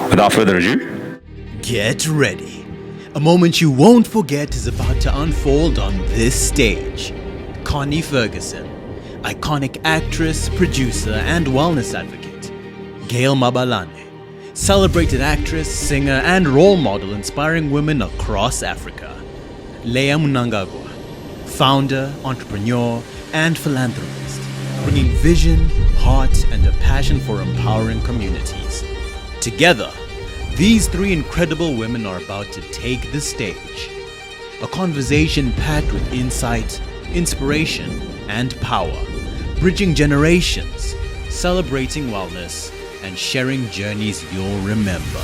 without further ado, get ready. A moment you won't forget is about to unfold on this stage. Connie Ferguson, iconic actress, producer, and wellness advocate. Gail Mabalane, celebrated actress, singer, and role model inspiring women across Africa. Leya Mnangagwa, founder, entrepreneur, and philanthropist, bringing vision, heart, and a passion for empowering communities. Together, these three incredible women are about to take the stage. A conversation packed with insight, inspiration, and power, bridging generations, celebrating wellness, and sharing journeys you'll remember.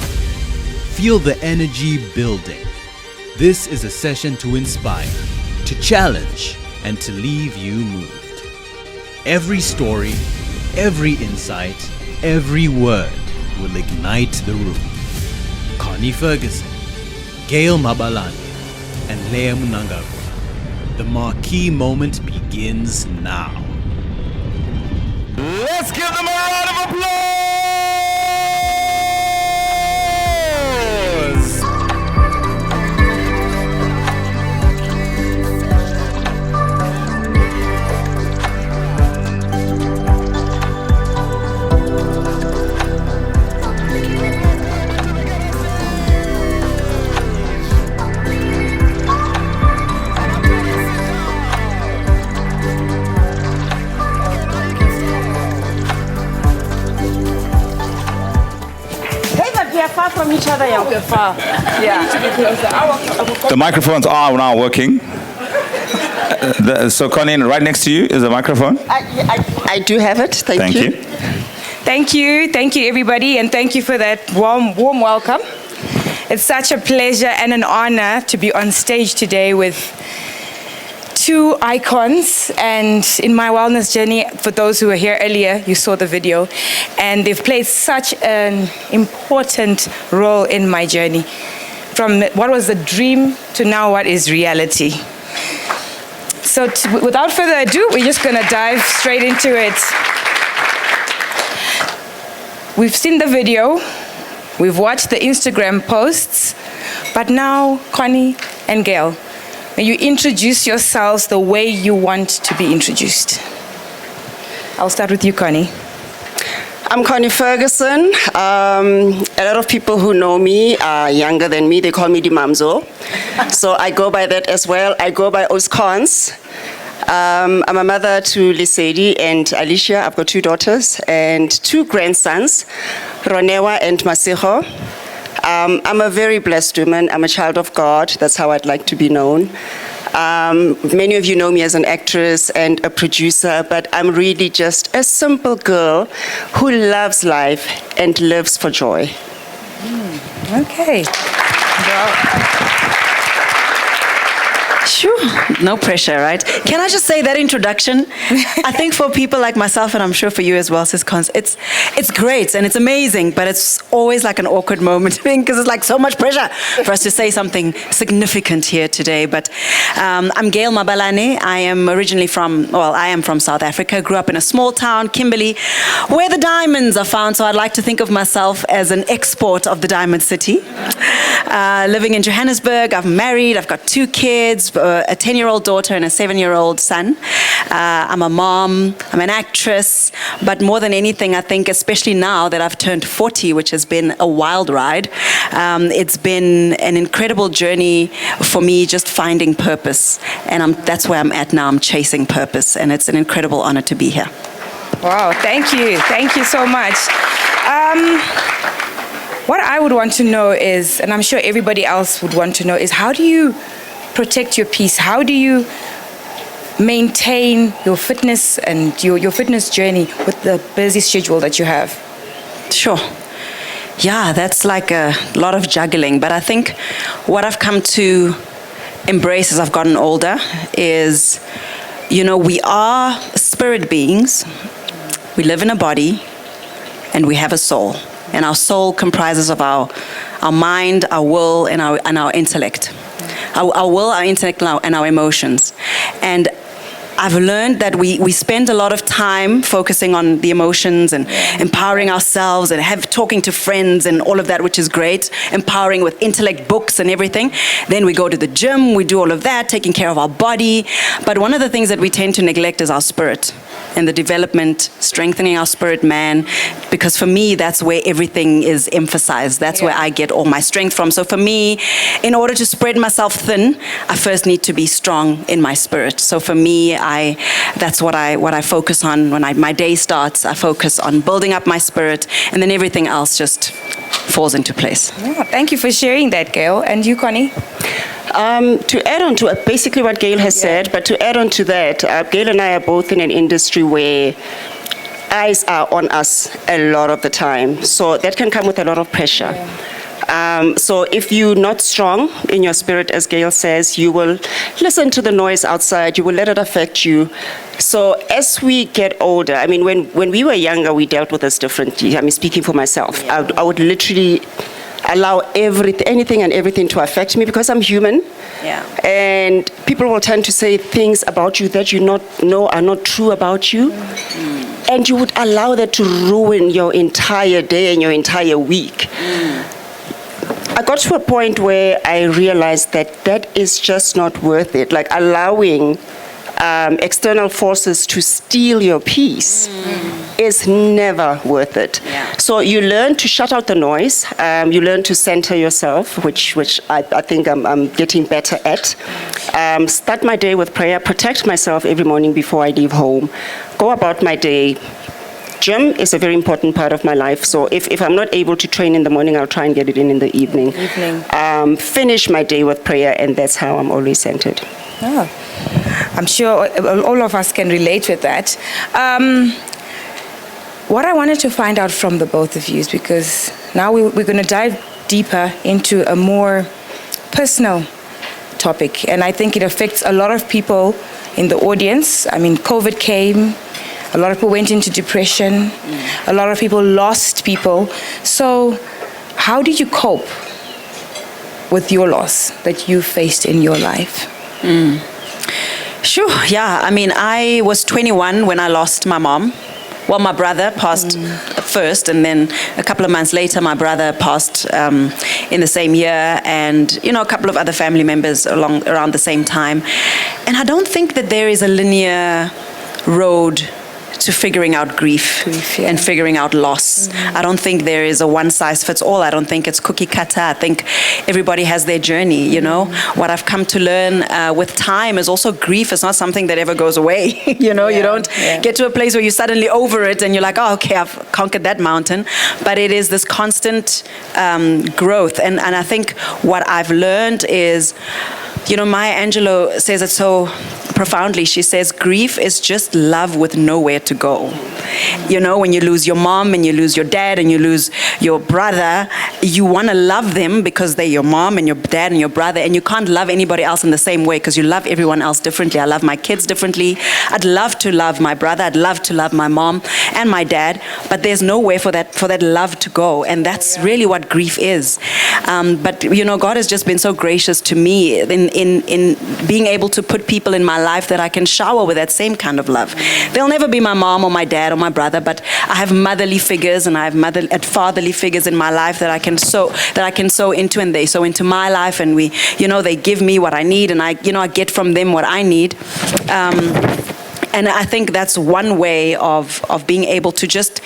Feel the energy building. This is a session to inspire, to challenge, and to leave you moved. Every story, every insight, every word will ignite the room. Connie Ferguson, Gail Mabalane, and Leya Mnangagwa. The marquee moment begins now. let's give them a round of applause! Far from each other, yeah. Okay, far. Yeah. We need to be closer. The microphones are now working. So Connie, right next to you is a microphone. I do have it. Thank you. Thank you, everybody, and thank you for that warm welcome. It's such a pleasure and an honor to be on stage today with two icons, and in my wellness journey, for those who were here earlier, you saw the video, and they've played such an important role in my journey, from what was a dream to now what is reality. So without further ado, we're just gonna dive straight into it. We've seen the video, we've watched the Instagram posts, but now Connie and Gail, may you introduce yourselves the way you want to be introduced. I'll start with you, Connie. I'm Connie Ferguson. A lot of people who know me are younger than me. They call me Dimamzo. So I go by that as well. I go by Oscons. I'm a mother to Lesedi and Alicia. I've got two daughters and two grandsons, Ronewa and Masiho. I'm a very blessed woman. I'm a child of God. That's how I'd like to be known. Many of you know me as an actress and a producer, but I'm really just a simple girl who loves life and lives for joy. Okay. Sure, no pressure, right? Can I just say that introduction? I think for people like myself, and I'm sure for you as well, Sis-Cons, it's great and it's amazing, but it's always like an awkward moment because it's like so much pressure for us to say something significant here today. But I'm Gail Mabalane. I am originally I am from South Africa. Grew up in a small town, Kimberley, where the diamonds are found. So I'd like to think of myself as an export of the Diamond City. Living in Johannesburg, I'm married, I've got two kids, a 10-year-old daughter and a 7-year-old son. I'm a mom, I'm an actress, but more than anything, I think, especially now that I've turned 40, which has been a wild ride, it's been an incredible journey for me just finding purpose. And that's where I'm at now, I'm chasing purpose, and it's an incredible honor to be here. Wow, thank you so much. What I would want to know is, and I'm sure everybody else would want to know, is how do you protect your peace? How do you maintain your fitness and your fitness journey with the busy schedule that you have? Sure. Yeah, that's like a lot of juggling. But I think what I've come to embrace as I've gotten older is, we are spirit beings. We live in a body and we have a soul. And our soul comprises of our mind, our will, and our intellect. Our will, our intellect, and our emotions. And I've learned that we spend a lot of time focusing on the emotions and empowering ourselves and talking to friends and all of that, which is great. Empowering with intellect, books and everything. Then we go to the gym, we do all of that, taking care of our body. But one of the things that we tend to neglect is our spirit and the development, strengthening our spirit, man. Because for me, that's where everything is emphasized. That's where I get all my strength from. So for me, in order to spread myself thin, I first need to be strong in my spirit. So for me, that's what I focus on when my day starts. I focus on building up my spirit, and then everything else just falls into place. Yeah, thank you for sharing that, Gail. And you, Connie? To add on to basically what Gail has said, but to add on to that, Gail and I are both in an industry where eyes are on us a lot of the time. So that can come with a lot of pressure. So if you're not strong in your spirit, as Gail says, you will listen to the noise outside, you will let it affect you. So as we get older, I mean, when we were younger, we dealt with this differently. I mean, speaking for myself, I would literally allow anything and everything to affect me because I'm human. Yeah. And people will tend to say things about you that you know are not true about you. And you would allow that to ruin your entire day and your entire week. I got to a point where I realized that is just not worth it. Like allowing external forces to steal your peace is never worth it. Yeah. So you learn to shut out the noise. You learn to center yourself, which I think I'm getting better at. Start my day with prayer. Protect myself every morning before I leave home. Go about my day. Gym is a very important part of my life. So if I'm not able to train in the morning, I'll try and get it in the evening. Finish my day with prayer, and that's how I'm always centered. Oh, I'm sure all of us can relate with that. What I wanted to find out from the both of you is because now we're going to dive deeper into a more personal topic, and I think it affects a lot of people in the audience. I mean, COVID came. A lot of people went into depression. A lot of people lost people. So how did you cope with your loss that you faced in your life? Sure, yeah. I mean, I was 21 when I lost my mom. Well, my brother passed first, and then a couple of months later, my brother passed in the same year, and a couple of other family members around the same time. And I don't think that there is a linear road to figuring out grief and figuring out loss. I don't think there is a one size fits all. I don't think it's cookie cutter. I think everybody has their journey, What I've come to learn with time is also grief is not something that ever goes away. You don't get to a place where you're suddenly over it and you're like, oh, okay, I've conquered that mountain. But it is this constant growth. And I think what I've learned is, Maya Angelou says it so profoundly. She says, grief is just love with nowhere to go. When you lose your mom and you lose your dad and you lose your brother, you want to love them because they're your mom and your dad and your brother, and you can't love anybody else in the same way because you love everyone else differently. I love my kids differently. I'd love to love my brother. I'd love to love my mom and my dad, but there's nowhere for that love to go, and that's really what grief is. But God has just been so gracious to me in being able to put people in my life that I can shower with that same kind of love. They'll never be my mom or my dad or my brother, but I have motherly figures and I have fatherly figures in my life that I can sow into, and they sow into my life, and we, they give me what I need, and I get from them what I need. And I think that's one way of being able to just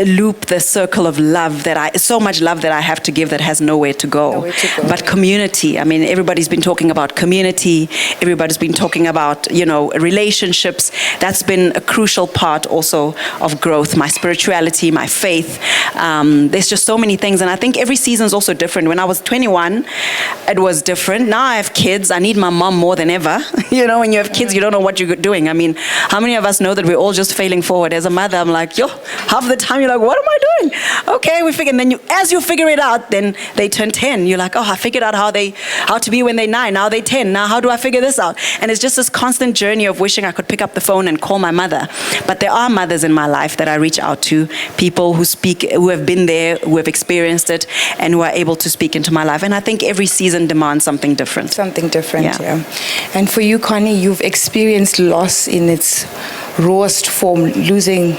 loop the circle of love so much love that I have to give that has nowhere to go. But community, I mean, everybody's been talking about community, everybody's been talking about, relationships. That's been a crucial part also of growth, my spirituality, my faith. There's just so many things, and I think every season is also different. When I was 21, it was different. Now I have kids, I need my mom more than ever. When you have kids, you don't know what you're doing. I mean, how many of us know that we're all just failing forward? As a mother, I'm like, half the time you're like, what am I doing? Okay, we figure. And then as you figure it out, then they turn 10. You're like, oh, I figured out how to be when they're 9. Now they're 10. Now how do I figure this out? And it's just this constant journey of wishing I could pick up the phone and call my mother. But there are mothers in my life that I reach out to, people who have been there, who have experienced it, and who are able to speak into my life. And I think every season demands something different. Something different, yeah. And for you, Connie, you've experienced loss in its rawest form, losing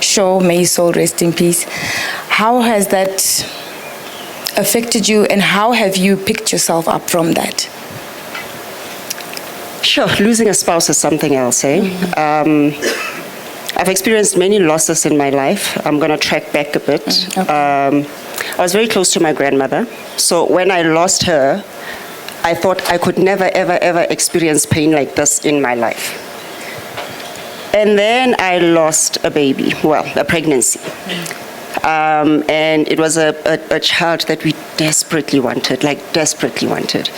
Shaw, may his soul rest in peace. How has that affected you, and how have you picked yourself up from that? Sure, losing a spouse is something else, eh? I've experienced many losses in my life. I'm going to track back a bit. Okay. I was very close to my grandmother. So when I lost her, I thought I could never, ever, ever experience pain like this in my life. And then I lost a baby, well, a pregnancy. And it was a child that we desperately wanted, like desperately wanted.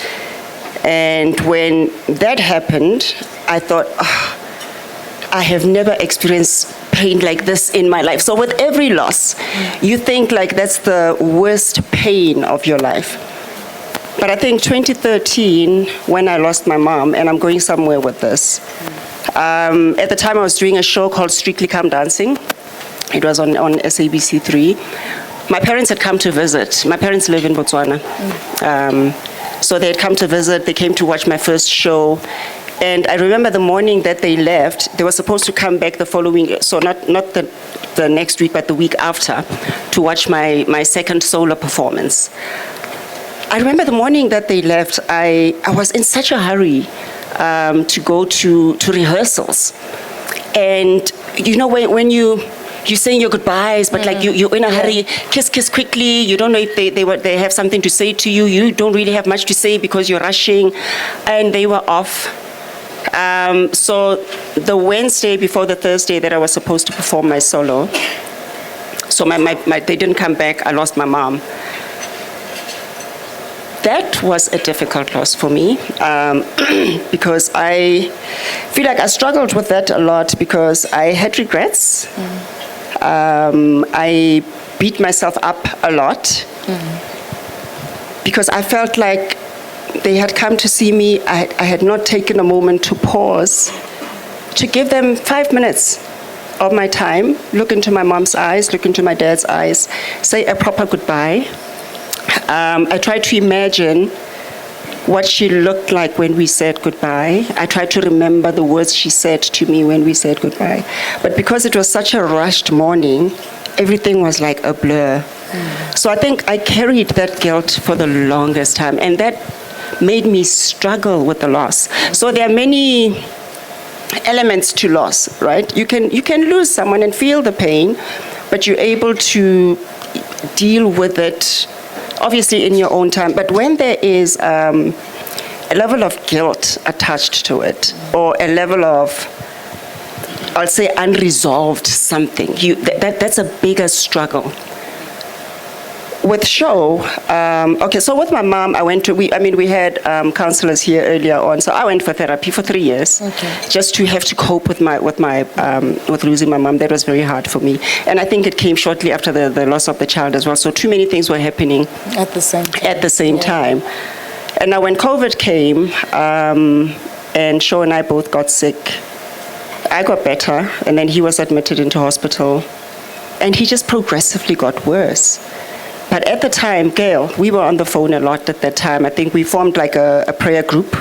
And when that happened, I thought, oh, I have never experienced pain like this in my life. So with every loss, you think like that's the worst pain of your life. But I think 2013, when I lost my mom, and I'm going somewhere with this, at the time I was doing a show called Strictly Come Dancing. It was on SABC3. My parents had come to visit. My parents live in Botswana. So they had come to visit. They came to watch my first show. And I remember the morning that they left, they were supposed to come back the following, so not the next week, but the week after, to watch my second solo performance. I remember the morning that they left, I was in such a hurry to go to rehearsals. And you know, when you're saying your goodbyes, but like you're in a hurry, kiss quickly. You don't know if they have something to say to you. You don't really have much to say because you're rushing, and they were off. So the Wednesday before the Thursday that I was supposed to perform my solo, so they didn't come back. I lost my mom. That was a difficult loss for me because I feel like I struggled with that a lot because I had regrets. I beat myself up a lot because I felt like they had come to see me. I had not taken a moment to pause, to give them 5 minutes of my time, look into my mom's eyes, look into my dad's eyes, say a proper goodbye. I tried to imagine what she looked like when we said goodbye. I tried to remember the words she said to me when we said goodbye. But because it was such a rushed morning, everything was like a blur. So I think I carried that guilt for the longest time, and that made me struggle with the loss. So there are many elements to loss, right? You can lose someone and feel the pain, but you're able to deal with it obviously in your own time. But when there is a level of guilt attached to it, or a level of, I'll say, unresolved something, that's a bigger struggle. With show, okay, so with my mom, we had counselors here earlier on, so I went for therapy for 3 years, just to have to cope with losing my mom. That was very hard for me, and I think it came shortly after the loss of the child as well. So too many things were happening at the same time. And now when COVID came, and Shaw and I both got sick, I got better, and then he was admitted into hospital, and he just progressively got worse. But at the time, Gail, we were on the phone a lot at that time. I think we formed like a prayer group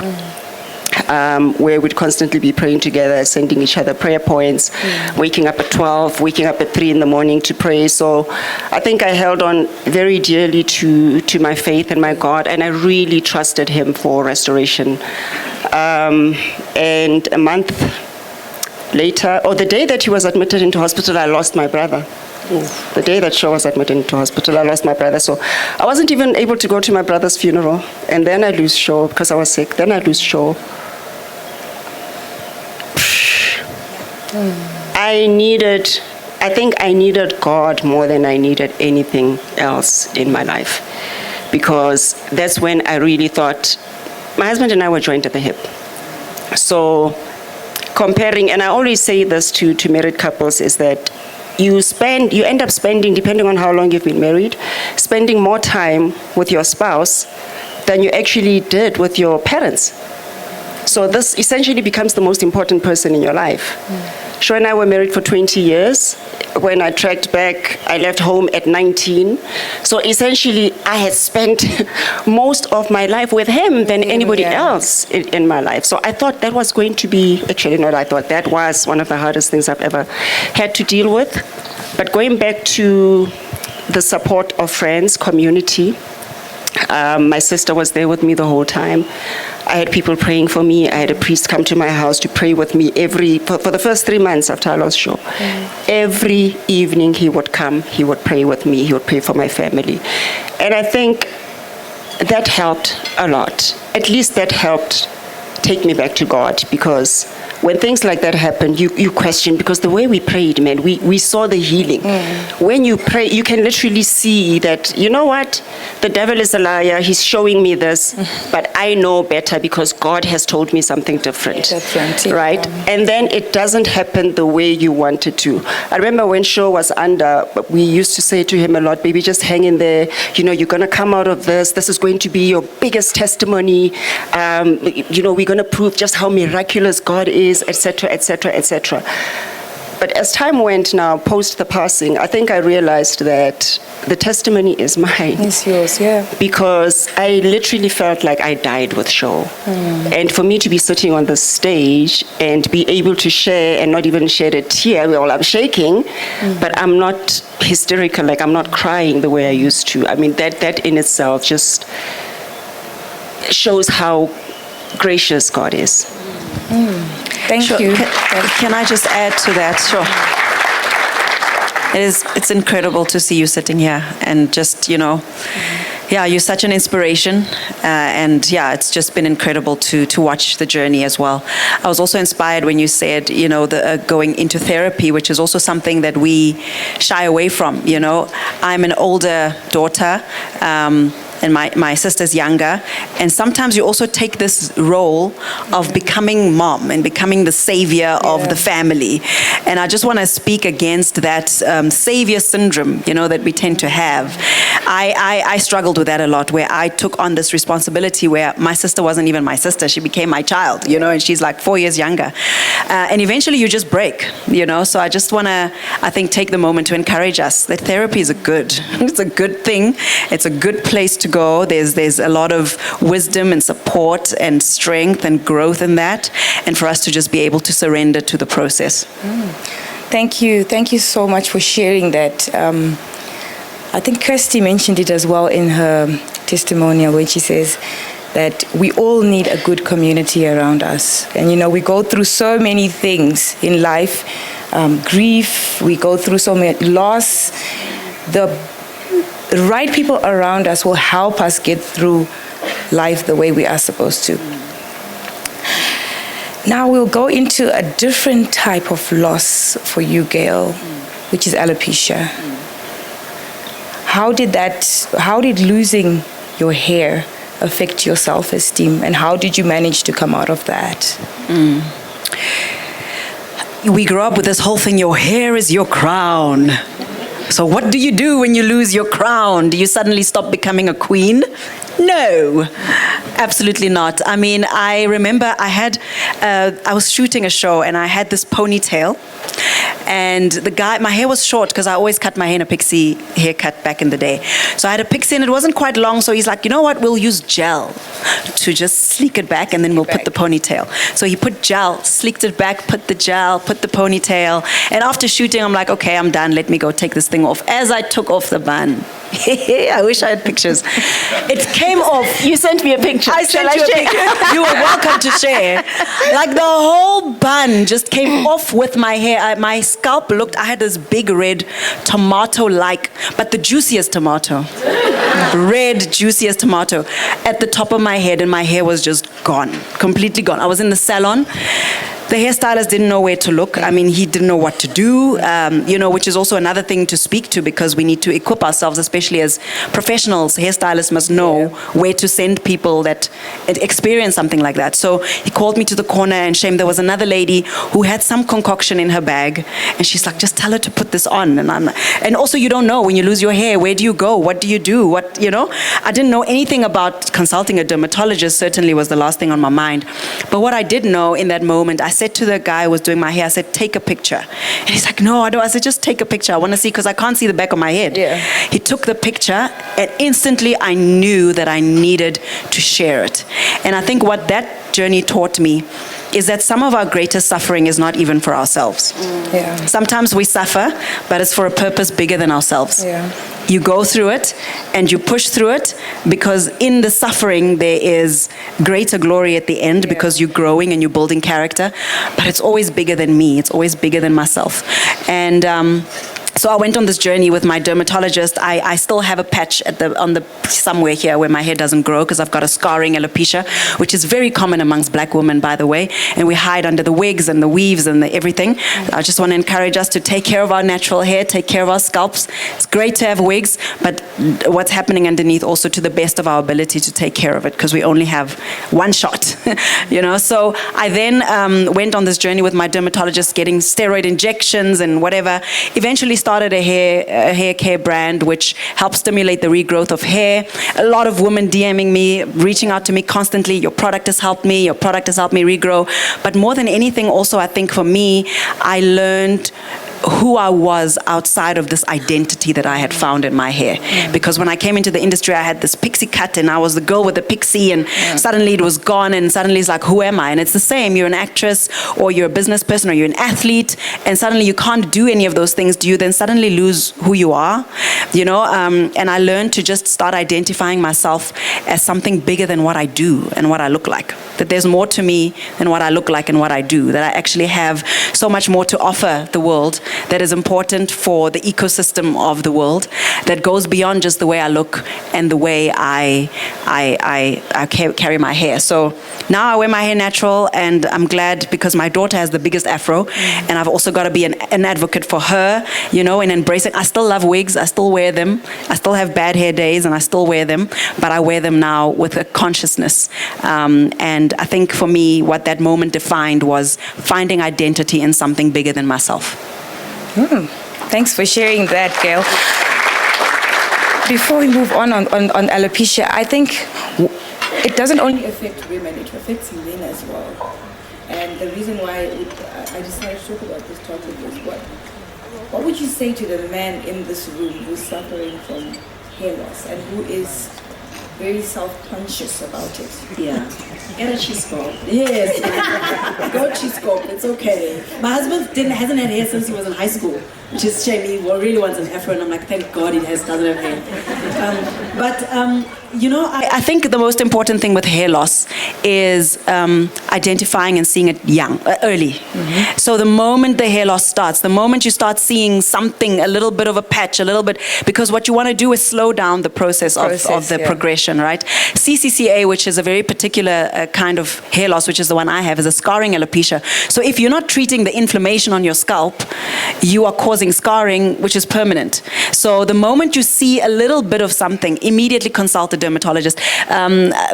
where we'd constantly be praying together, sending each other prayer points, waking up at 12, waking up at 3 in the morning to pray. So I think I held on very dearly to my faith and my God, and I really trusted him for restoration. And a month later, or the day that he was admitted into hospital, I lost my brother. The day that Shaw was admitted into hospital, I lost my brother. So I wasn't even able to go to my brother's funeral. And then I lose Shaw because I was sick. Then I lose Shaw. I think I needed God more than I needed anything else in my life. Because that's when I really thought, my husband and I were joined at the hip. So comparing, and I always say this to married couples, is that you end up spending, depending on how long you've been married, spending more time with your spouse than you actually did with your parents. So this essentially becomes the most important person in your life. Shaw and I were married for 20 years. when I tracked back, I left home at 19. So essentially, I had spent most of my life with him than anybody else in my life. So I thought that was going to be, actually not I thought, that was one of the hardest things I've ever had to deal with. But going back to the support of friends, community, my sister was there with me the whole time. I had people praying for me. I had a priest come to my house to pray with me for the first 3 months after I lost Joe. Every evening he would come, he would pray with me, he would pray for my family. And I think that helped a lot. At least that helped take me back to God, because when things like that happen, you question, because the way we prayed, man, we saw the healing. When you pray, you can literally see that, you know what, the devil is a liar, he's showing me this, but I know better because God has told me something different. Right? And then it doesn't happen the way you want it to. I remember when Shaw was under, we used to say to him a lot, baby, just hang in there, you know, you're going to come out of this is going to be your biggest testimony, you know, we're going to prove just how miraculous God is, etc., etc., etc. But as time went now, post the passing, I think I realized that the testimony is mine. It's yours, yeah. Because I literally felt like I died with Shaw. And for me to be sitting on the stage and be able to share and not even shed a tear, well, I'm shaking, but I'm not hysterical, like I'm not crying the way I used to. I mean, that in itself just shows how gracious God is. Thank you. Can I just add to that? Sure. It's incredible to see you sitting here and just, you know, yeah, you're such an inspiration. And yeah, it's just been incredible to watch the journey as well. I was also inspired when you said, you know, the going into therapy, which is also something that we shy away from, you know. I'm an older daughter. And my sister's younger, and sometimes you also take this role of becoming mom and becoming the savior of the family, and I just want to speak against that savior syndrome, you know, that we tend to have. I struggled with that a lot, where I took on this responsibility where my sister wasn't even my sister, she became my child, you know, and she's like 4 years younger, and eventually you just break, you know. So I just want to, I think, take the moment to encourage us that therapy is it's a good thing, it's a good place to go. There's a lot of wisdom and support and strength and growth in that, and for us to just be able to surrender to the process. Thank you so much for sharing that. I think Kirsty mentioned it as well in her testimonial, when she says that we all need a good community around us. And you know, we go through so many things in life, grief, we go through so many loss. The right people around us will help us get through life the way we are supposed to. Now we'll go into a different type of loss for you, Gail, which is alopecia. How did losing your hair affect your self-esteem, and how did you manage to come out of that? We grew up with this whole thing, your hair is your crown. So what do you do when you lose your crown? Do you suddenly stop becoming a queen? No, absolutely not. I mean, I remember I was shooting a show and I had this ponytail, and the guy, my hair was short because I always cut my hair in a pixie haircut back in the day. So I had a pixie and it wasn't quite long, so he's like, you know what, we'll use gel to just sleek it back and then we'll put the ponytail. So he put gel, sleeked it back, put the gel, put the ponytail, and after shooting I'm like, okay, I'm done, let me go take this thing off. As I took off the bun, I wish I had pictures. It came off. You sent me a picture. I sent you a picture. You were welcome to share. Like the whole bun just came off with my hair. My scalp looked, I had this big red tomato-like, but the juiciest tomato. Red, juiciest tomato at the top of my head, and my hair was just gone, completely gone. I was in the salon. The hairstylist didn't know where to look. I mean, he didn't know what to do, you know, which is also another thing to speak to, because we need to equip ourselves, especially as professionals. Hairstylists must know where to send people that experience something like that. So he called me to the corner, and shame, there was another lady who had some concoction in her bag, and she's like, just tell her to put this on. And also, you don't know when you lose your hair, where do you go? What do you do? What, you know? I didn't know anything about consulting a dermatologist, certainly was the last thing on my mind. But what I did know in that moment, I said to the guy who was doing my hair, I said, take a picture. And he's like, no, I don't. I said, just take a picture. I want to see, because I can't see the back of my head. Yeah. He took the picture, and instantly I knew that I needed to share it. And I think what that journey taught me is that some of our greatest suffering is not even for ourselves. Yeah. Sometimes we suffer, but it's for a purpose bigger than ourselves. Yeah. You go through it and you push through it, because in the suffering there is greater glory at the end, because you're growing and you're building character. But it's always bigger than me. It's always bigger than myself. And so I went on this journey with my dermatologist. I still have a patch somewhere here where my hair doesn't grow, because I've got a scarring alopecia, which is very common amongst black women, by the way. And we hide under the wigs and the weaves and everything. I just want to encourage us to take care of our natural hair, take care of our scalps. It's great to have wigs, but what's happening underneath also, to the best of our ability to take care of it, because we only have one shot, you know. So I then went on this journey with my dermatologist, getting steroid injections and whatever. Eventually started a hair care brand which helps stimulate the regrowth of hair. A lot of women DMing me, reaching out to me constantly, your product has helped me regrow. But more than anything also, I think for me, I learned who I was outside of this identity that I had found in my hair. Because when I came into the industry, I had this pixie cut and I was the girl with the pixie, and suddenly it was gone, and suddenly it's like, who am I? And it's the same. You're an actress, or you're a business person, or you're an athlete, and suddenly you can't do any of those things. Do you then suddenly lose who you are? You know, and I learned to just start identifying myself as something bigger than what I do and what I look like. That there's more to me than what I look like and what I do. That I actually have so much more to offer the world that is important for the ecosystem of the world, that goes beyond just the way I look and the way I carry my hair. So now I wear my hair natural, and I'm glad, because my daughter has the biggest afro, and I've also got to be an advocate for her, you know, and embracing. I still love wigs. I still wear them. I still have bad hair days, and I still wear them, but I wear them now with a consciousness. And I think for me, what that moment defined was finding identity in something bigger than myself. Thanks for sharing that, Gail. Before we move on alopecia, I think it doesn't only affect women, it affects men as well. And the reason why I decided to talk about this topic is, what would you say to the man in this room who's suffering from hair loss and who is very self-conscious about it? Yeah. Get a cheese scope. Yes. Go cheese scope. It's okay. My husband hasn't had hair since he was in high school, which is a shame. He really wants an afro, and I'm like, thank God he doesn't have hair. You know, I think the most important thing with hair loss is identifying and seeing it early. So the moment the hair loss starts, the moment you start seeing something, a little bit of a patch, a little bit, because what you want to do is slow down the process of the progression, right? CCCA, which is a very particular kind of hair loss, which is the one I have, is a scarring alopecia. So if you're not treating the inflammation on your scalp, you are causing scarring, which is permanent. So the moment you see a little bit of something, immediately consult a dermatologist.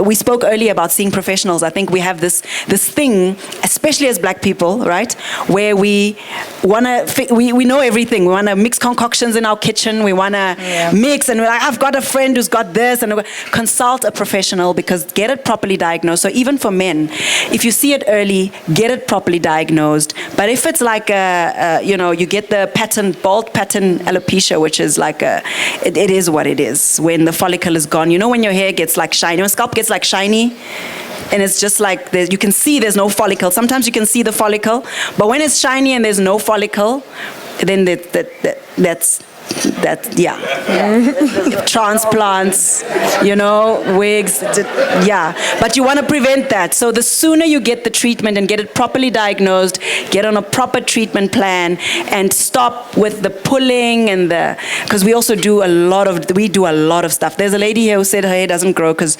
We spoke earlier about seeing professionals. I think we have this thing, especially as black people, right, where we know everything. We want to mix concoctions in our kitchen. We want to mix, and we're like, I've got a friend who's got this, and consult a professional, because get it properly diagnosed. So even for men, if you see it early, get it properly diagnosed. But if it's like you get the bald pattern alopecia, which is like it is what it is. When the follicle is gone, you know, when your hair gets like shiny, when scalp gets like shiny, and it's just like you can see there's no follicle. Sometimes you can see the follicle, but when it's shiny and there's no follicle, then that's transplants, you know, wigs, but you want to prevent that. So the sooner you get the treatment and get it properly diagnosed, get on a proper treatment plan, and stop with the pulling and because we also do a lot of stuff. There's a lady here who said her hair doesn't grow because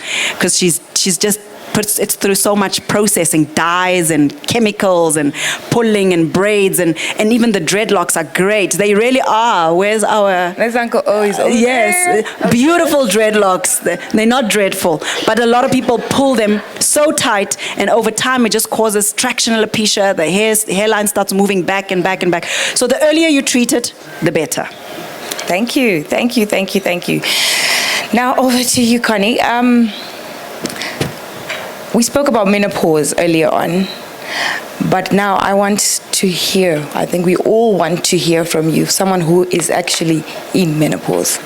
she's just it's through so much processing, dyes and chemicals and pulling and braids, and even the dreadlocks are great. They really are. Where's Uncle O? Yes, beautiful dreadlocks. They're not dreadful, but a lot of people pull them so tight, and over time it just causes traction alopecia. The hairline starts moving back and back and back. So the earlier you treat it, the better. Thank you. Now over to you, Connie. We spoke about menopause earlier on, But now I want to hear, I think we all want to hear from you, someone who is actually in menopause.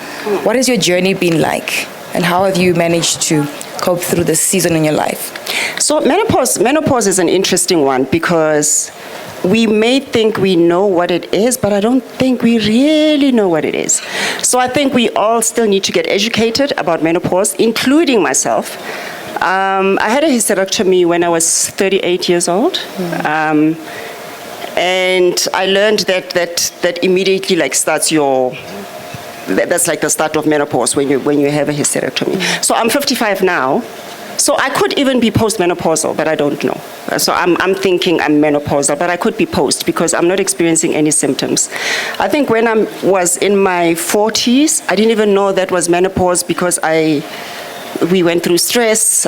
What has your journey been like? And how have you managed to cope through this season in your life? So menopause is an interesting one because we may think we know what it is, but I don't think we really know what it is. So I think we all still need to get educated about menopause, including myself. I had a hysterectomy when I was 38 years old. And I learned that immediately starts that's like the start of menopause when you have a hysterectomy. So I'm 55 now. So I could even be postmenopausal, but I don't know. So I'm thinking I'm menopausal, but I could be post because I'm not experiencing any symptoms. I think when I was in my 40s, I didn't even know that was menopause because we went through stress,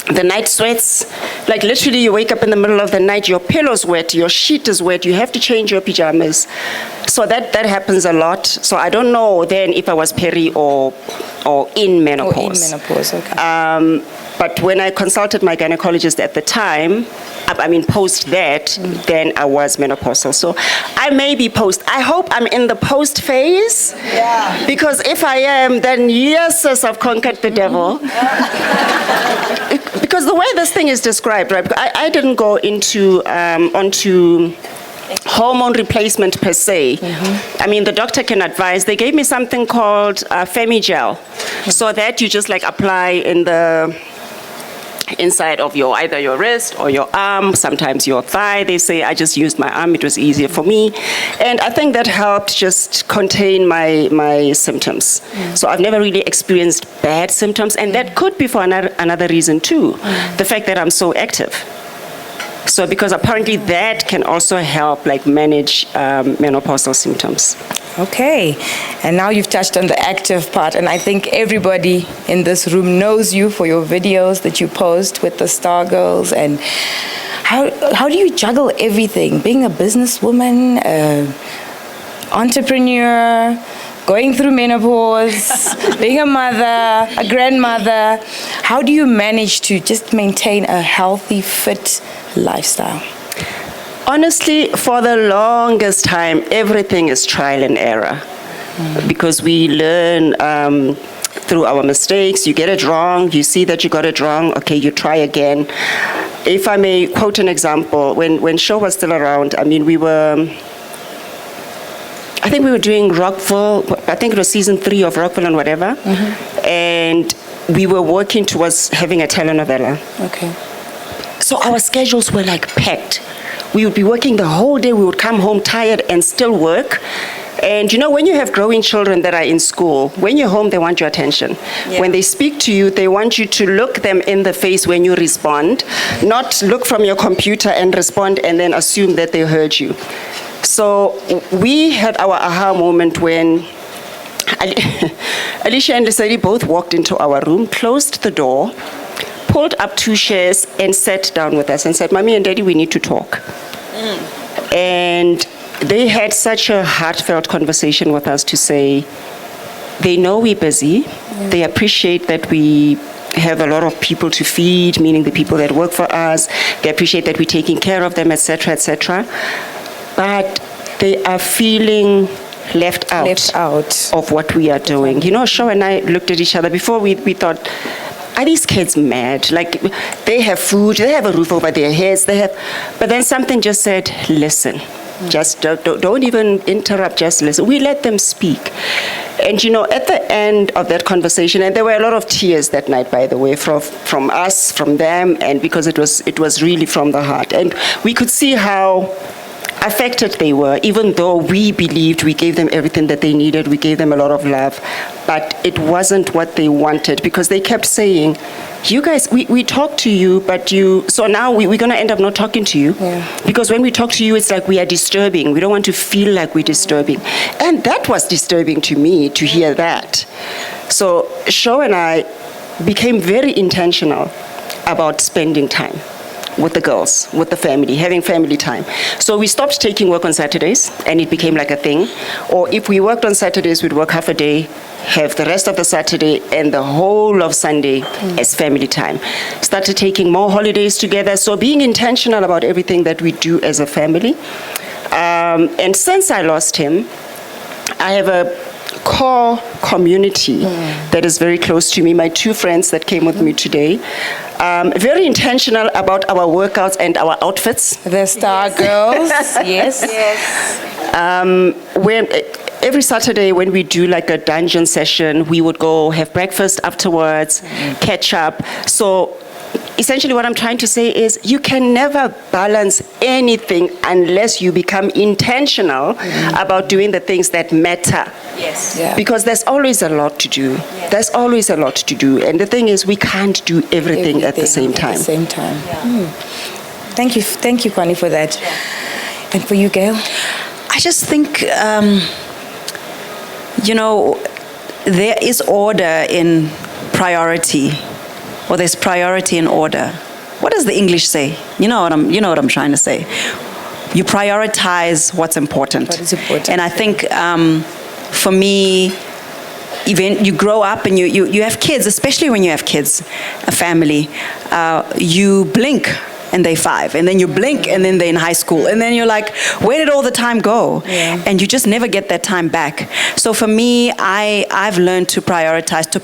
the night sweats. Like literally you wake up in the middle of the night, your pillow's wet, your sheet is wet, you have to change your pajamas. So that happens a lot. So I don't know then if I was peri or in menopause. Or in menopause, okay. But when I consulted my gynecologist at the time, post that, then I was menopausal. So I may be post. I hope I'm in the post phase. Yeah. Because if I am, then yes, I've conquered the devil. Because the way this thing is described, right? I didn't go onto hormone replacement per se. The doctor can advise. They gave me something called Femigel, so that you just apply in the inside of either your wrist or your arm, sometimes your thigh. They say I just used my arm, it was easier for me. And I think that helped just contain my symptoms. So I've never really experienced bad symptoms, and that could be for another reason too, the fact that I'm so active. So because apparently that can also help manage menopausal symptoms. Okay, and now you've touched on the active part, and I think everybody in this room knows you for your videos that you post with the Star Girls. And how do you juggle everything? Being a businesswoman, entrepreneur, going through menopause, being a mother, a grandmother. How do you manage to just maintain a healthy, fit lifestyle? Honestly, for the longest time, everything is trial and error. Because we learn through our mistakes. You get it wrong, you see that you got it wrong, okay, you try again. If I may quote an example, when Show was still around, I think we were doing Rockville, I think it was season 3 of Rockville and whatever. And we were working towards having a telenovela. Okay. So our schedules were packed. We would be working the whole day, we would come home tired and still work. And when you have growing children that are in school, when you're home, they want your attention. Yeah. When they speak to you, they want you to look them in the face when you respond, not look from your computer and respond and then assume that they heard you. So we had our aha moment when Alicia and Lesedi both walked into our room, closed the door, pulled up 2 chairs and sat down with us and said, Mommy and Daddy, we need to talk. And they had such a heartfelt conversation with us to say, they know we're busy, they appreciate that we have a lot of people to feed, meaning the people that work for us, they appreciate that we're taking care of them, etc., etc. But they are feeling left out of what we are doing. Show and I looked at each other before we thought, are these kids mad? They have food, they have a roof over their heads, but then something just said, listen, just don't even interrupt, just listen. We let them speak. And at the end of that conversation, and there were a lot of tears that night, by the way, from us, from them, and because it was really from the heart. And we could see how affected they were, even though we believed we gave them everything that they needed, we gave them a lot of love, but it wasn't what they wanted, because they kept saying, you guys, we talk to you, but so now we're going to end up not talking to you, because when we talk to you, it's like we are disturbing. We don't want to feel like we're disturbing. And that was disturbing to me, to hear that. So Show and I became very intentional about spending time with the girls, with the family, having family time. So we stopped taking work on Saturdays, and it became like a thing. Or if we worked on Saturdays, we'd work half a day, have the rest of the Saturday and the whole of Sunday as family time. Started taking more holidays together, so being intentional about everything that we do as a family. And since I lost him, I have a core community that is very close to me, my two friends that came with me today. Very intentional about our workouts and our outfits. The Star Girls, yes. Every Saturday when we do like a dungeon session, we would go have breakfast afterwards, catch up. So essentially what I'm trying to say is you can never balance anything unless you become intentional about doing the things that matter. Yes. Yeah. Because there's always a lot to do. There's always a lot to do. And the thing is, we can't do everything at the same time. At the same time. Thank you, Connie, for that. And for you, Gail? I just think, there is order in priority, or there's priority in order. What does the English say? You know what I'm trying to say. You prioritize what's important. What is important. And I think for me, even you grow up and you have kids, especially when you have kids, a family, you blink and they're 5, and then you blink and then they're in high school, and then you're like, where did all the time go? Yeah. And you just never get that time back. So for me, I've learned to prioritize, to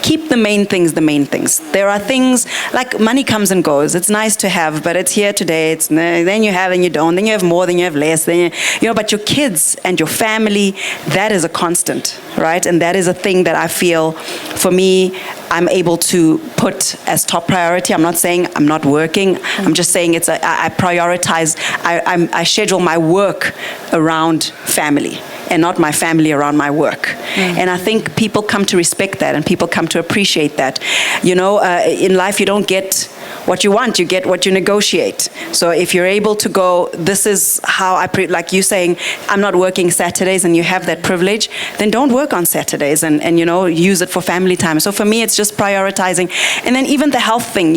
keep the main things the main things. There are things like money comes and goes. It's nice to have, but it's here today. Then you have and you don't. Then you have more. Then you have less. Then but your kids and your family, that is a constant, right? And that is a thing that I feel, for me, I'm able to put as top priority. I'm not saying I'm not working. I'm just saying I prioritize. I schedule my work around family, and not my family around my work. And I think people come to respect that, and people come to appreciate that. In life you don't get what you want, you get what you negotiate. So if you're able to go, this is how like you saying, I'm not working Saturdays, and you have that privilege, then don't work on Saturdays and use it for family time. So for me, it's just prioritizing. And then even the health thing,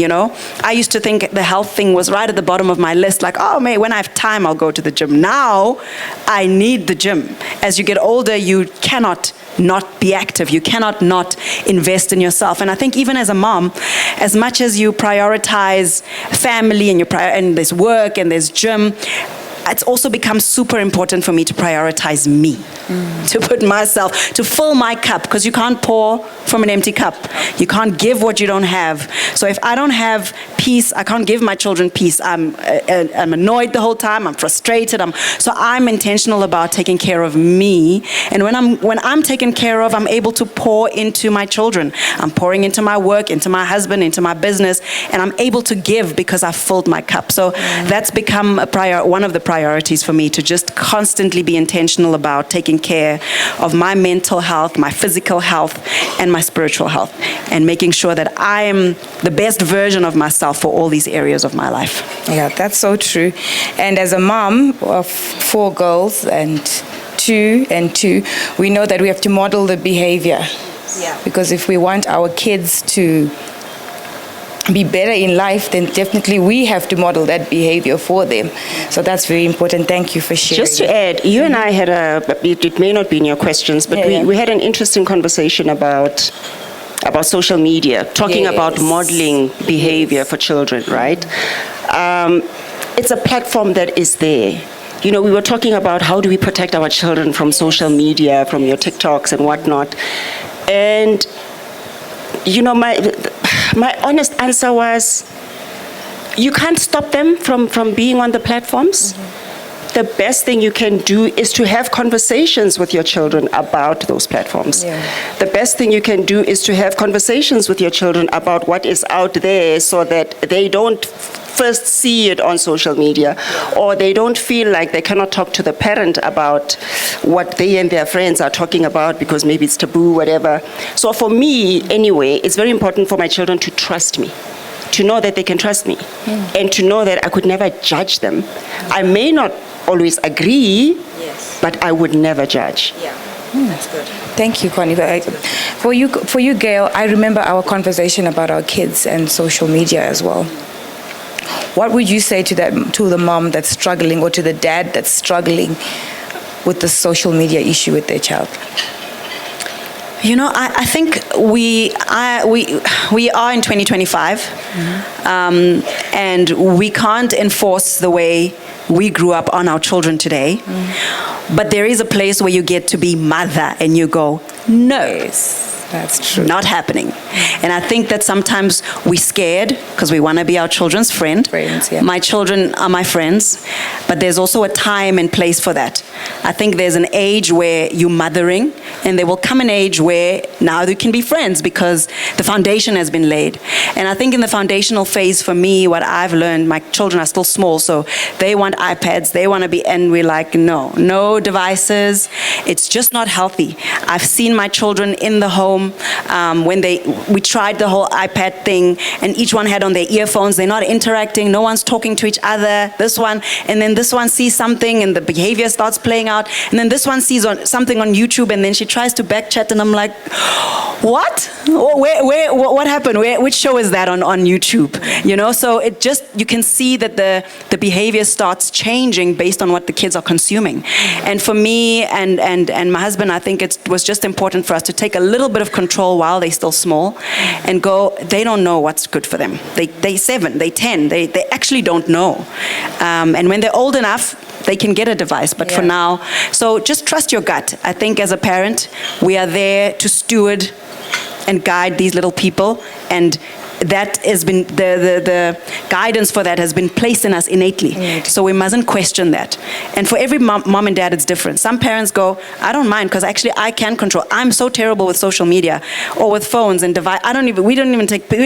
I used to think the health thing was right at the bottom of my list, like, oh, man, when I have time, I'll go to the gym. Now, I need the gym. As you get older, you cannot not be active. You cannot not invest in yourself. And I think even as a mom, as much as you prioritize family and there's work and there's gym, it's also become super important for me to prioritize me, to put myself, to fill my cup, because you can't pour from an empty cup. You can't give what you don't have. So if I don't have peace, I can't give my children peace. I'm annoyed the whole time. I'm frustrated. So I'm intentional about taking care of me. And when I'm taken care of, I'm able to pour into my children. I'm pouring into my work, into my husband, into my business, and I'm able to give because I've filled my cup. So that's become one of the priorities for me, to just constantly be intentional about taking care of my mental health, my physical health, and my spiritual health, and making sure that I am the best version of myself for all these areas of my life. Yeah, that's so true. And as a mom of 4 girls and 2, we know that we have to model the behavior. Yeah. Because if we want our kids to be better in life, then definitely we have to model that behavior for them. So that's very important. Thank you for sharing. Just to add, you and I had it may not be in your questions, but we had an interesting conversation about social media, talking about modeling behavior for children, right? It's a platform that is there. We were talking about how do we protect our children from social media, from your TikToks and whatnot. And, my honest answer was, you can't stop them from being on the platforms. The best thing you can do is to have conversations with your children about those platforms. The best thing you can do is to have conversations with your children about what is out there, so that they don't first see it on social media, or they don't feel like they cannot talk to the parent about what they and their friends are talking about because maybe it's taboo, whatever. So for me, anyway, it's very important for my children to trust me, to know that they can trust me, and to know that I could never judge them. I may not always agree, but I would never judge. That's good. Thank you, Connie. For you, Gail, I remember our conversation about our kids and social media as well. What would you say to the mom that's struggling, or to the dad that's struggling with the social media issue with their child? You know, I think we are in 2025, and we can't enforce the way we grew up on our children today. But there is a place where you get to be mother and you go, no. Yes, that's true. Not happening. And I think that sometimes we're scared because we want to be our children's friend. Friends, yeah. My children are my friends, but there's also a time and place for that. I think there's an age where you're mothering, and there will come an age where now you can be friends because the foundation has been laid. And I think in the foundational phase for me, what I've learned, my children are still small, so they want iPads, they want to be, and we're like, no devices. It's just not healthy. I've seen my children in the home when we tried the whole iPad thing, and each one had on their earphones. They're not interacting. No one's talking to each other. This one, and then this one sees something, and the behavior starts playing out. And then this one sees something on YouTube, and then she tries to backchat, and I'm like, what? What happened? Which show is that on YouTube? You know, so it just, you can see that the behavior starts changing based on what the kids are consuming. And for me and my husband, I think it was just important for us to take a little bit of control while they're still small and go, they don't know what's good for them. They're 7, they're 10, they actually don't know. And when they're old enough, they can get a device, but for now, so just trust your gut. I think as a parent, we are there to steward and guide these little people, and that has been the guidance for that has been placed in us innately. So we mustn't question that. And for every mom and dad, it's different. Some parents go, I don't mind because actually I can control. I'm so terrible with social media or with phones and device. We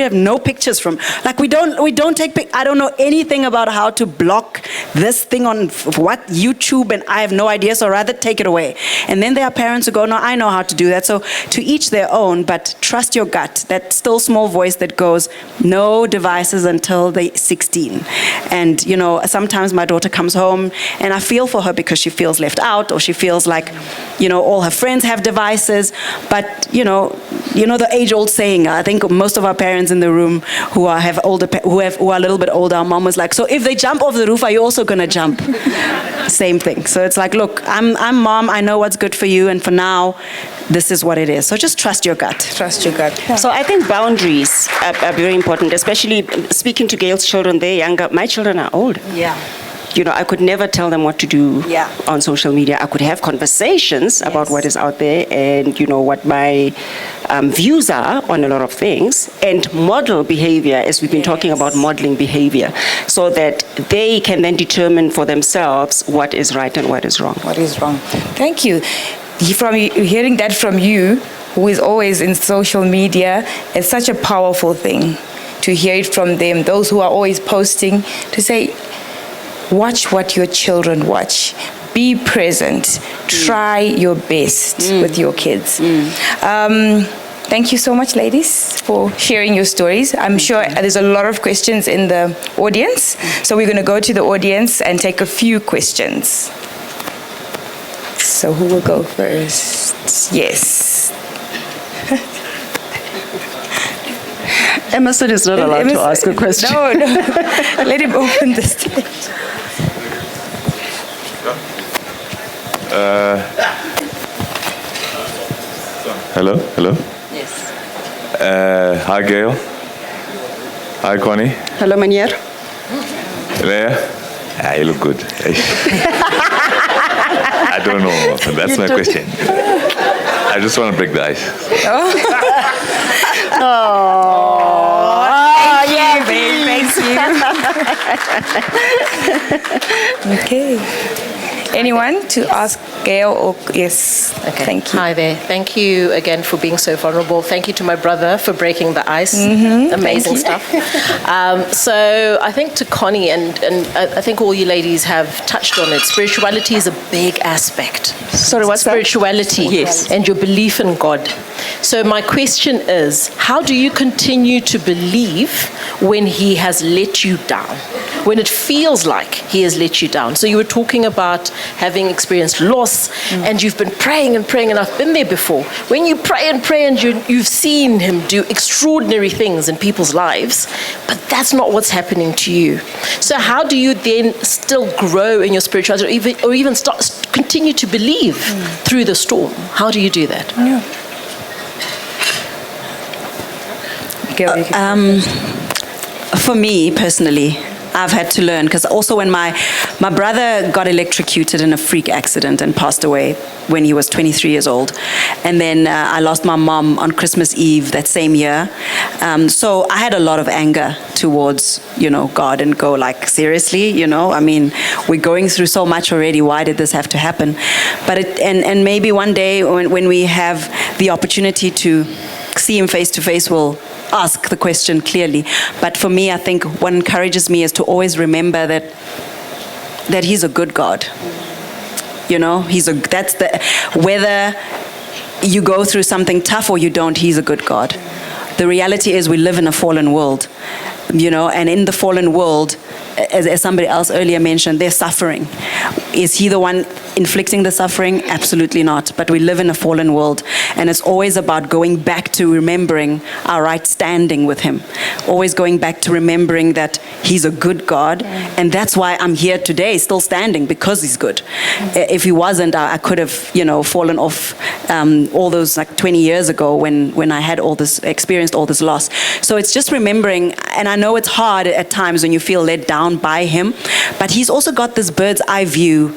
have no pictures from, like we don't take. I don't know anything about how to block this thing on YouTube, and I have no idea. So rather take it away. And then there are parents who go, no, I know how to do that. So to each their own, but trust your gut. That still small voice that goes, no devices until they're 16. And, you know, sometimes my daughter comes home and I feel for her because she feels left out, or she feels like, you know, all her friends have devices. But, you know the age-old saying, I think most of our parents in the room who are a little bit older, our mom was like, so if they jump off the roof, are you also going to jump? Same thing. So it's like, look, I'm mom, I know what's good for you, and for now, this is what it is. So just trust your gut. Trust your gut. So I think boundaries are very important, especially speaking to Gail's children. They're younger. My children are older. Yeah. You know, I could never tell them what to do on social media. I could have conversations about what is out there and, you know, what my views are on a lot of things, and model behavior, as we've been talking about modeling behavior, so that they can then determine for themselves what is right and what is wrong. What is wrong? Thank you. From hearing that from you, who is always in social media, it's such a powerful thing to hear it from them, those who are always posting, to say, watch what your children watch. Be present. Try your best with your kids. Thank you so much, ladies, for sharing your stories. I'm sure there's a lot of questions in the audience, so we're going to go to the audience and take a few questions. So who will go first? Yes. Emerson is not allowed to ask a question. No. Let him open the stage. Hello. Yes. Hi, Gail. Hi, Connie. Hello, Manier. Leya. You look good. I don't know. That's my question. I just want to break the ice. Thank you. Okay. Anyone to ask Gail? Or yes. Okay. Thank you. Hi there. Thank you again for being so vulnerable. Thank you to my brother for breaking the ice. Amazing stuff. So I think to Connie, and I think all you ladies have touched on it, spirituality is a big aspect. Sorry, what's spirituality? Yes. And your belief in God. So my question is, how do you continue to believe when He has let you down? When it feels like He has let you down. So you were talking about having experienced loss, and you've been praying and praying, and I've been there before. When you pray and pray and you've seen Him do extraordinary things in people's lives, but that's not what's happening to you. So how do you then still grow in your spirituality, or even continue to believe through the storm? How do you do that? Gail, you can For me personally, I've had to learn, because also when my brother got electrocuted in a freak accident and passed away when he was 23 years old, and then I lost my mom on Christmas Eve that same year. So I had a lot of anger towards, God, and go like, seriously, I mean, we're going through so much already. Why did this have to happen? But and maybe one day when we have the opportunity to see him face to face, we'll ask the question clearly. But for me, I think what encourages me is to always remember that he's a good God. Whether you go through something tough or you don't, he's a good God. The reality is we live in a fallen world, and in the fallen world, as somebody else earlier mentioned, there's suffering. Is he the one inflicting the suffering? Absolutely not. But we live in a fallen world, and it's always about going back to remembering our right standing with him. Always going back to remembering that he's a good God, and that's why I'm here today, still standing, because he's good. If he wasn't, I could have, fallen off all those 20 years ago when I had experienced all this loss. So it's just remembering, and I know it's hard at times when you feel let down by him, but he's also got this bird's eye view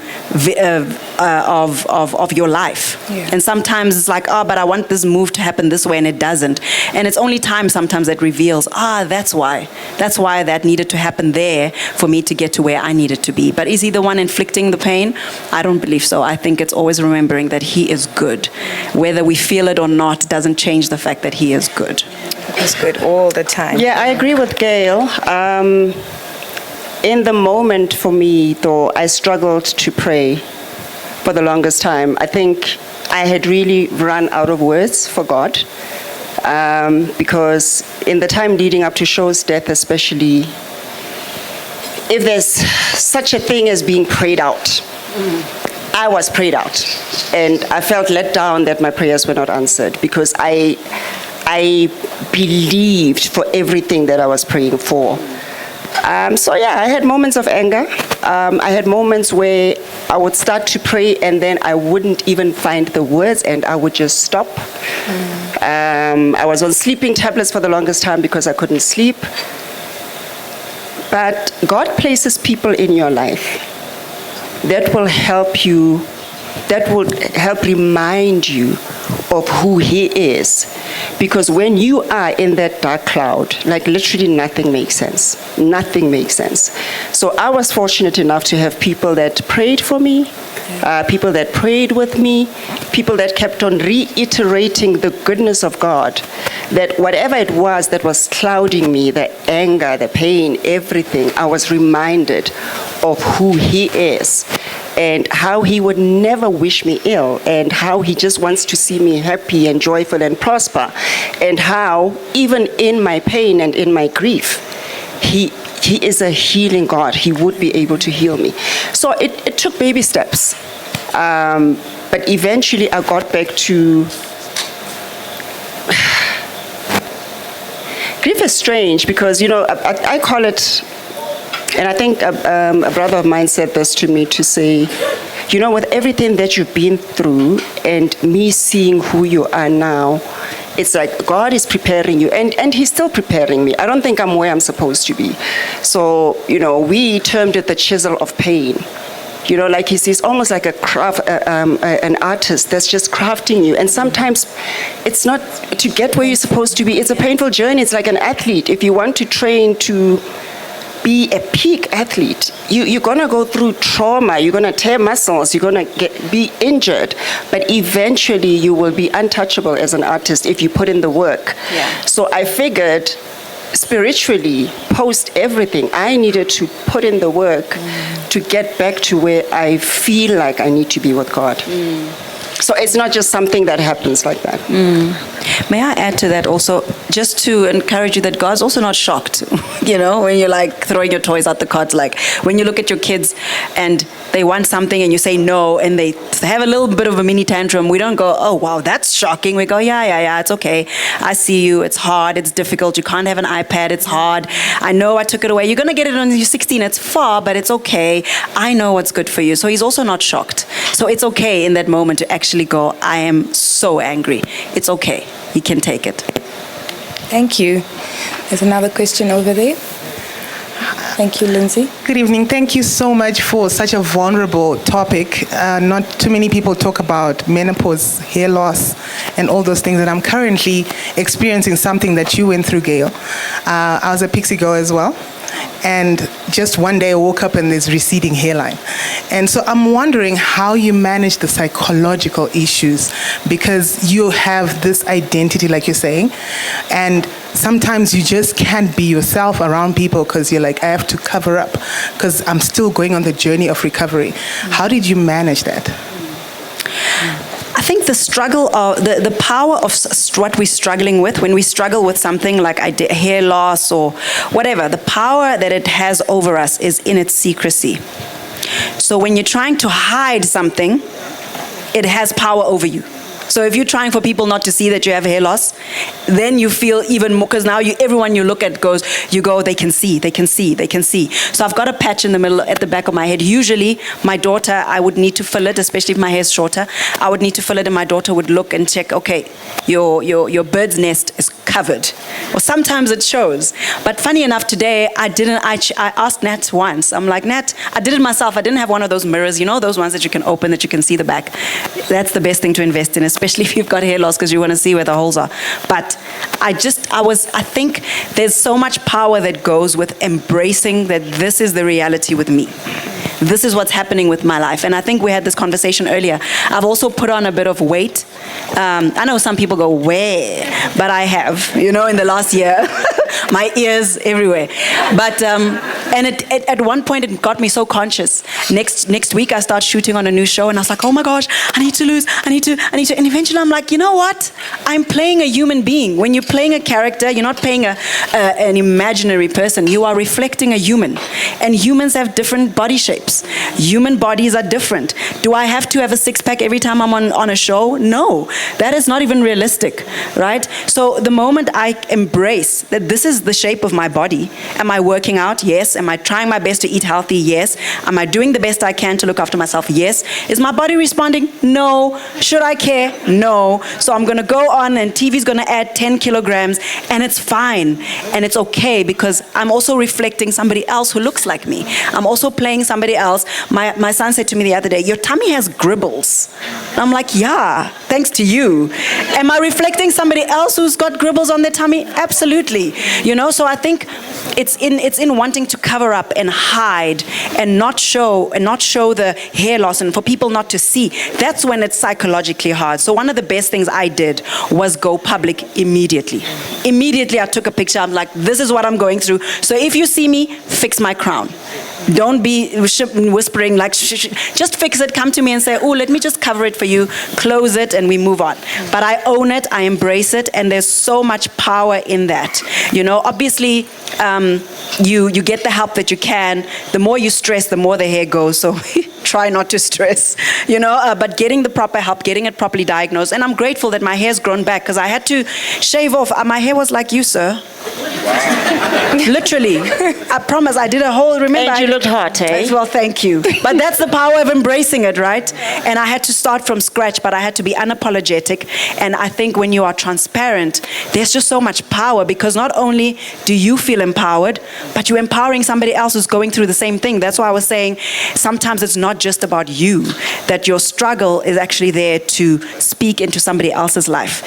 of your life. Yeah. And sometimes it's like, but I want this move to happen this way, and it doesn't. And it's only time sometimes that reveals, that's why that needed to happen there for me to get to where I needed to be. But is he the one inflicting the pain? I don't believe so. I think it's always remembering that he is good. Whether we feel it or not doesn't change the fact that he is good. He's good all the time. Yeah, I agree with Gail. In the moment for me, though, I struggled to pray for the longest time. I think I had really run out of words for God, because in the time leading up to Show's death especially, if there's such a thing as being prayed out, I was prayed out. And I felt let down that my prayers were not answered, because I believed for everything that I was praying for. So yeah, I had moments of anger. I had moments where I would start to pray and then I wouldn't even find the words and I would just stop. I was on sleeping tablets for the longest time because I couldn't sleep. But God places people in your life that will help you, that will help remind you of who he is. Because when you are in that dark cloud, like literally nothing makes sense. Nothing makes sense. So I was fortunate enough to have people that prayed for me, people that prayed with me, people that kept on reiterating the goodness of God, that whatever it was that was clouding me, the anger, the pain, everything, I was reminded of who he is and how he would never wish me ill and how he just wants to see me happy and joyful and prosper, and how even in my pain and in my grief, he is a healing God. He would be able to heal me. So it took baby steps. But eventually I got back to... Grief is strange because, I call it, and I think a brother of mine said this to me to say, with everything that you've been through and me seeing who you are now, it's like God is preparing you, and he's still preparing me. I don't think I'm where I'm supposed to be. So, we termed it the chisel of pain. Like he's almost like an artist that's just crafting you. And sometimes it's not to get where you're supposed to be. It's a painful journey. It's like an athlete. If you want to train to be a peak athlete, you're going to go through trauma. You're going to tear muscles. You're going to be injured. But eventually you will be untouchable as an artist if you put in the work. Yeah. So I figured, spiritually, post everything, I needed to put in the work to get back to where I feel like I need to be with God. So it's not just something that happens like that. May I add to that also, just to encourage you that God's also not shocked, when you're like throwing your toys out the cot, like when you look at your kids and they want something and you say no and they have a little bit of a mini tantrum, we don't go, oh wow, that's shocking. We go, yeah, it's okay. I see you, it's hard, it's difficult, you can't have an iPad, it's hard. I know I took it away. You're going to get it when you're 16, it's far, but it's okay. I know what's good for you. So he's also not shocked. So it's okay in that moment to actually go, I am so angry. It's okay. He can take it. Thank you. There's another question over there. Thank you, Lindsay. Good evening. Thank you so much for such a vulnerable topic. Not too many people talk about menopause, hair loss, and all those things. And I'm currently experiencing something that you went through, Gail. I was a pixie girl as well. And just one day I woke up and there's receding hairline. And so I'm wondering how you manage the psychological issues, because you have this identity, like you're saying, and sometimes you just can't be yourself around people because you're like, I have to cover up because I'm still going on the journey of recovery. How did you manage that? I think the struggle, the power of what we're struggling with, when we struggle with something like hair loss or whatever, the power that it has over us is in its secrecy. So when you're trying to hide something, it has power over you. So if you're trying for people not to see that you have hair loss, then you feel even more, because now everyone you look at they can see. So I've got a patch in the middle, at the back of my head. Usually my daughter, I would need to fill it, especially if my hair's shorter. I would need to fill it and my daughter would look and check, okay, your bird's nest is covered. Or sometimes it shows. But funny enough, today I asked Nat once. I'm like, Nat, I did it myself. I didn't have one of those mirrors, those ones that you can open, that you can see the back. That's the best thing to invest in, especially if you've got hair loss, because you want to see where the holes are. But I think there's so much power that goes with embracing that this is the reality with me. This is what's happening with my life. And I think we had this conversation earlier. I've also put on a bit of weight. I know some people go, where? But I have, in the last year. My ears everywhere. But, and at one point it got me so conscious. Next week I start shooting on a new show and I was like, oh my gosh, I need to lose. And eventually I'm like, you know what? I'm playing a human being. When you're playing a character, you're not playing an imaginary person. You are reflecting a human. And humans have different body shapes. Human bodies are different. Do I have to have a six-pack every time I'm on a show? No. That is not even realistic, right? So the moment I embrace that this is the shape of my body, am I working out? Yes. Am I trying my best to eat healthy? Yes. Am I doing the best I can to look after myself? Yes. Is my body responding? No. Should I care? No. So I'm going to go on and TV's going to add 10 kilograms and it's fine. And it's okay because I'm also reflecting somebody else who looks like me. I'm also playing somebody else. My son said to me the other day, your tummy has gribbles. I'm like, yeah, thanks to you. Am I reflecting somebody else who's got gribbles on their tummy? Absolutely. So I think it's in wanting to cover up and hide and not show the hair loss and for people not to see. That's when it's psychologically hard. So one of the best things I did was go public immediately. Immediately I took a picture. I'm like, this is what I'm going through. So if you see me, fix my crown. Don't be whispering like, just fix it, come to me and say, oh, let me just cover it for you, close it, and we move on. But I own it, I embrace it, and there's so much power in that. Obviously, you get the help that you can. The more you stress, the more the hair goes, so try not to stress, but getting the proper help, getting it properly diagnosed. And I'm grateful that my hair's grown back, because I had to shave off. My hair was like you, sir. Literally. I promise, I did a whole, remember. And you looked hot, eh? Well, thank you. But that's the power of embracing it, right? And I had to start from scratch, but I had to be unapologetic. And I think when you are transparent, there's just so much power, because not only do you feel empowered, but you're empowering somebody else who's going through the same thing. That's why I was saying, sometimes it's not just about you, that your struggle is actually there to speak into somebody else's life,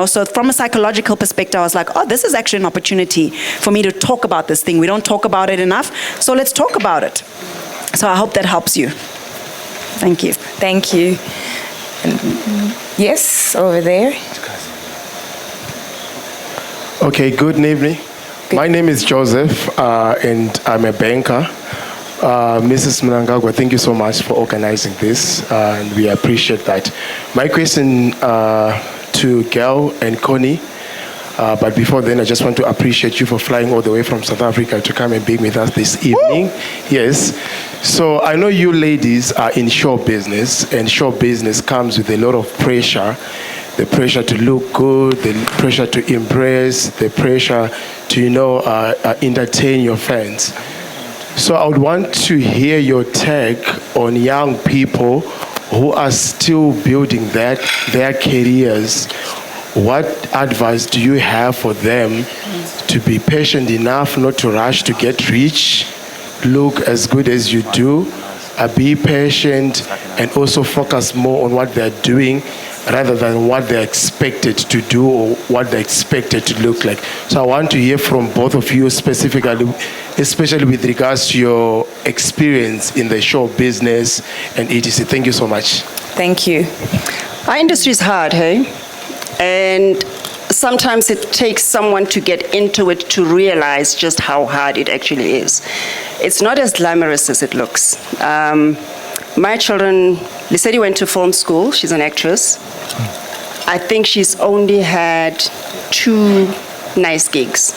So from a psychological perspective, I was like, oh, this is actually an opportunity for me to talk about this thing. We don't talk about it enough, so let's talk about it. So I hope that helps you. Thank you. Thank you. Yes, over there. Okay, good evening. My name is Joseph, and I'm a banker. Mrs. Mnangagwa, thank you so much for organizing this, and we appreciate that. My question to Gail and Connie, but before then, I just want to appreciate you for flying all the way from South Africa to come and be with us this evening. Yes. So I know you ladies are in show business, and show business comes with a lot of pressure. The pressure to look good, the pressure to impress, the pressure to, entertain your fans. So I would want to hear your take on young people who are still building their careers what advice do you have for them to be patient enough not to rush to get rich, look as good as you do, be patient, and also focus more on what they're doing rather than what they're expected to do or what they're expected to look like. So I want to hear from both of you specifically, especially with regards to your experience in the show business and etc. Thank you so much. Thank you. Our industry is hard, hey? And sometimes it takes someone to get into it to realize just how hard it actually is. It's not as glamorous as it looks. My children, Lisette went to film school. She's an actress. I think she's only had 2 nice gigs.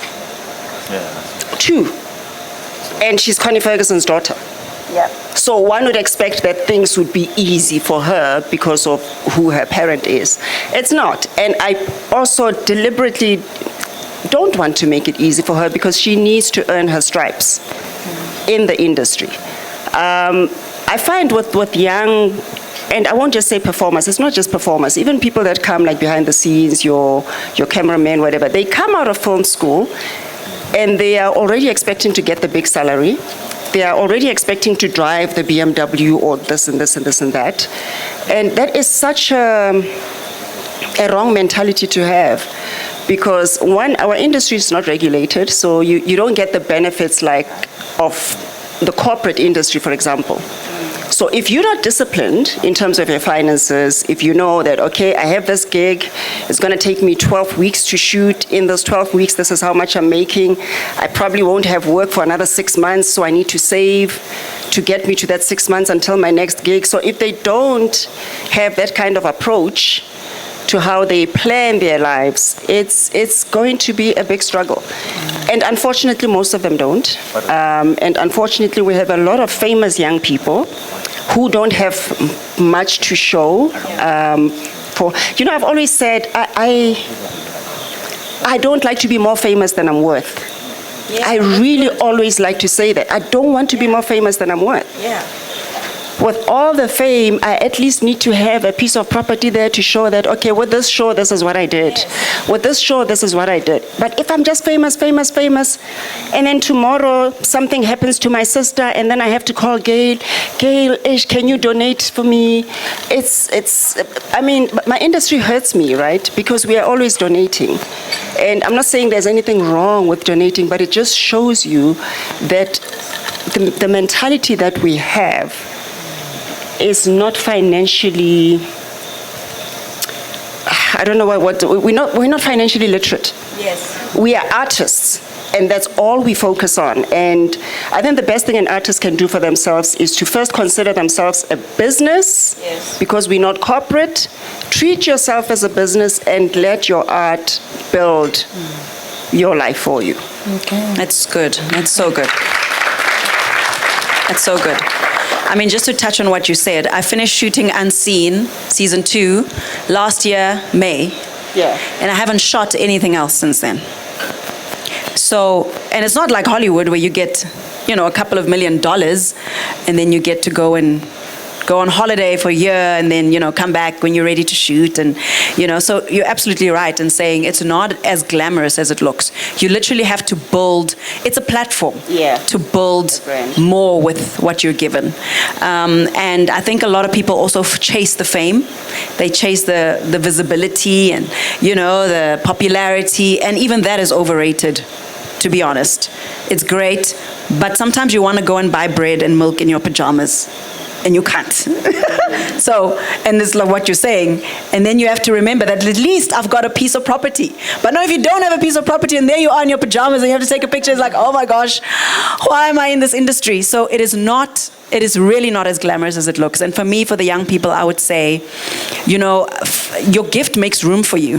Yeah. 2. And she's Connie Ferguson's daughter. Yeah. So one would expect that things would be easy for her because of who her parent is. It's not. And I also deliberately don't want to make it easy for her because she needs to earn her stripes in the industry. I find with young, and I won't just say performers, it's not just performers, even people that come like behind the scenes, your cameraman, whatever, they come out of film school and they are already expecting to get the big salary. They are already expecting to drive the BMW or this and this and this and that. And that is such a wrong mentality to have. Because one, our industry is not regulated, so you don't get the benefits like of the corporate industry, for example. So if you're not disciplined in terms of your finances, if you know that, okay, I have this gig, it's going to take me 12 weeks to shoot. In those 12 weeks, this is how much I'm making. I probably won't have work for another 6 months, so I need to save to get me to that 6 months until my next gig. So if they don't have that kind of approach to how they plan their lives, it's going to be a big struggle. And unfortunately, most of them don't. And unfortunately, we have a lot of famous young people who don't have much to show. I've always said, I don't like to be more famous than I'm worth. Yeah. I really always like to say that. I don't want to be more famous than I'm worth. Yeah. With all the fame, I at least need to have a piece of property there to show that, okay, with this show, this is what I did. Yes. With this show, this is what I did. But if I'm just famous, and then tomorrow something happens to my sister, and then I have to call Gail, can you donate for me? My industry hurts me, right? Because we are always donating. And I'm not saying there's anything wrong with donating, but it just shows you that the mentality that we have is not financially, I don't know what we're not financially literate. Yes. We are artists, and that's all we focus on. And I think the best thing an artist can do for themselves is to first consider themselves a business, yes, because we're not corporate. Treat yourself as a business and let your art build your life for you. Okay. That's good. That's so good. That's so good. I mean, just to touch on what you said, I finished shooting Unseen, season 2, last year, May. Yeah. And I haven't shot anything else since then. So, and it's not like Hollywood where you get, a couple of $1 million and then you get to go on holiday for a year and then, come back when you're ready to shoot. And, so you're absolutely right in saying it's not as glamorous as it looks. You literally have to build, it's a platform to build more with what you're given. And I think a lot of people also chase the fame. They chase the visibility and, the popularity. And even that is overrated, to be honest. It's great, but sometimes you want to go and buy bread and milk in your pajamas. And you can't. So, and it's like what you're saying. And then you have to remember that at least I've got a piece of property. But no, if you don't have a piece of property and there you are in your pajamas and you have to take a picture, it's like, oh my gosh, why am I in this industry? So it is really not as glamorous as it looks. And for me, for the young people, I would say, your gift makes room for you.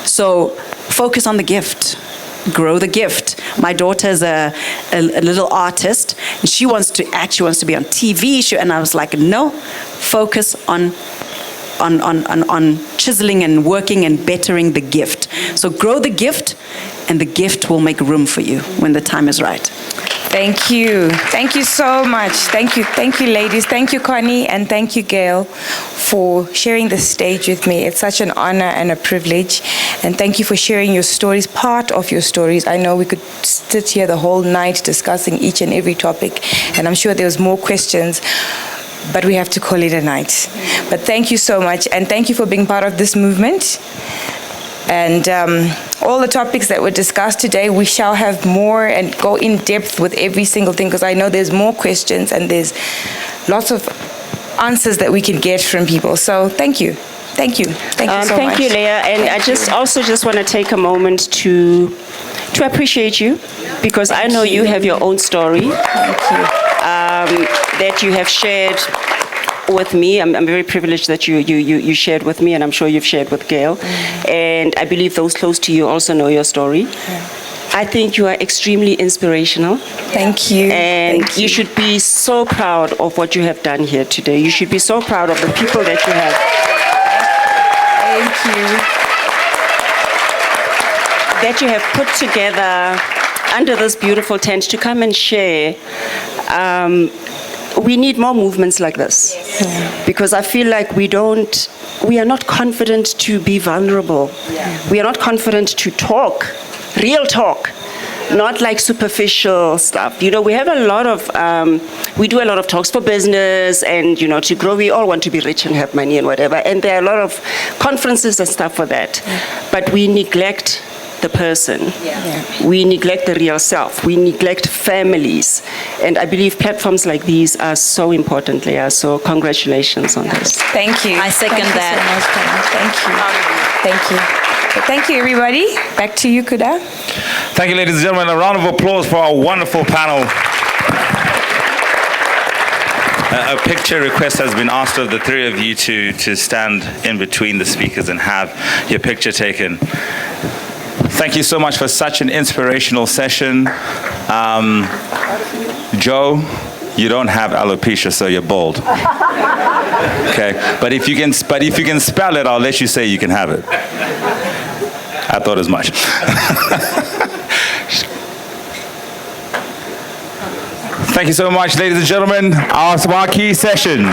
So focus on the gift. Grow the gift. My daughter's a little artist, and she wants to act. She wants to be on TV. And I was like, no, focus on chiseling and working and bettering the gift. So grow the gift, and the gift will make room for you when the time is right. Thank you. Thank you so much. Thank you, ladies. Thank you, Connie, and thank you, Gail, for sharing the stage with me. It's such an honor and a privilege. And thank you for sharing your stories, part of your stories. I know we could sit here the whole night discussing each and every topic, and I'm sure there's more questions, but we have to call it a night. But thank you so much, and thank you for being part of this movement. And all the topics that were discussed today, we shall have more and go in depth with every single thing, because I know there's more questions and there's lots of answers that we can get from people. So thank you. Thank you. Thank you so much. Thank you, Leya. And I just want to take a moment to appreciate you, because I know you have your own story that you have shared with me. I'm very privileged that you shared with me, and I'm sure you've shared with Gail. And I believe those close to you also know your story. I think you are extremely inspirational. Thank you. And Thank you should be so proud of what you have done here today. You should be so proud of the people that you have. Thank you. That you have put together under this beautiful tent to come and share. We need more movements like this, because I feel like we are not confident to be vulnerable. We are not confident to talk, real talk, not like superficial stuff. You know, we have a lot of, we do a lot of talks for business and, you know, to grow. We all want to be rich and have money and whatever. And there are a lot of conferences and stuff for that. But we neglect the person. We neglect the real self. We neglect families. And I believe platforms like these are so important, Leya. So congratulations on this. Thank you. I second that. Thank you. But thank you, everybody. Back to you, Kuda. Thank you, ladies and gentlemen. A round of applause for our wonderful panel. A picture request has been asked of the three of you to stand in between the speakers and have your picture taken. Thank you so much for such an inspirational session. Joe, you don't have alopecia, so you're bald. Okay, but if you can spell it, I'll let you say you can have it. I thought as much. Thank you so much, ladies and gentlemen. Our marquee session.